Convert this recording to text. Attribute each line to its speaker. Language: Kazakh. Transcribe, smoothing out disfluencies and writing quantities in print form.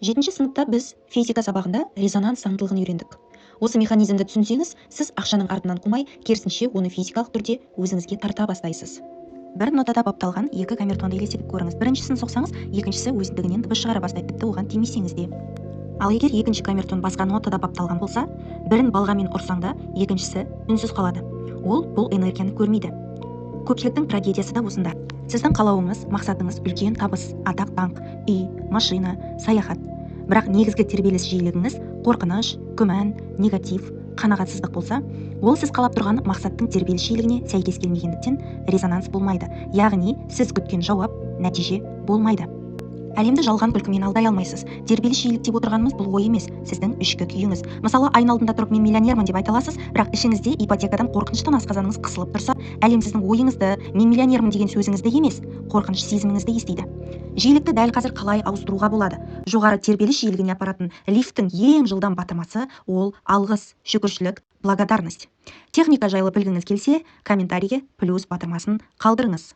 Speaker 1: Жетінші сыныпта біз физика сабағында резонанс заңдылығын үйрендік. Осы механизмді түсінсеңіз, сіз ақшаның артынан қумай, керісінше оны физикалық түрде өзіңізге тарта бастайсыз.
Speaker 2: Бір нотада бапталған екі камертонды елестетіп көріңіз. Біріншісін соқсаңыз, екіншісі өздігінен дыбыс шығара бастайды, тіпті оған тимесеңіз де. Ал егер екінші камертон басқа нотада бапталған болса, бірін балғамен ұрсаң да, екіншісі үнсіз қалады. Ол бұл энергияны көрмейді. Көпшіліктің трагедиясы да осында. Сіздің қалауыңыз, мақсатыңыз үлкен табыс, атақ-даңқ, үй, машина, саяхат. Бірақ негізгі тербеліс жиілігіңіз қорқыныш, күмән, негатив, қанағатсыздық болса, ол сіз қалап тұрған мақсаттың тербеліс жиілігіне сәйкес келмегендіктен резонанс болмайды. Яғни сіз күткен жауап, нәтиже болмайды. Әлемді жалған күлкімен алдай алмайсыз. Тербеліс жиілік деп отырғанымыз бұл ой емес, сіздің ішкі күйіңіз. Мысалы, айна алдында тұрып мен миллионермін деп айта аласыз, бірақ ішіңізде ипотекадан қорқыныштан асқазаныңыз қысылып тұрса, әлем сіздің ойыңызды, мен миллионермін деген сөзіңізді емес, қорқыныш сезіміңізді естиді. Жиілікті дәл қазір қалай ауыстыруға болады? Жоғары тербеліс жиілігіне апаратын лифттің ең жылдам батырмасы ол алғыс, шүкіршілік, благодарность. Техника жайлы білгіңіз келсе, комментарийге плюс батырмасын қалдырыңыз.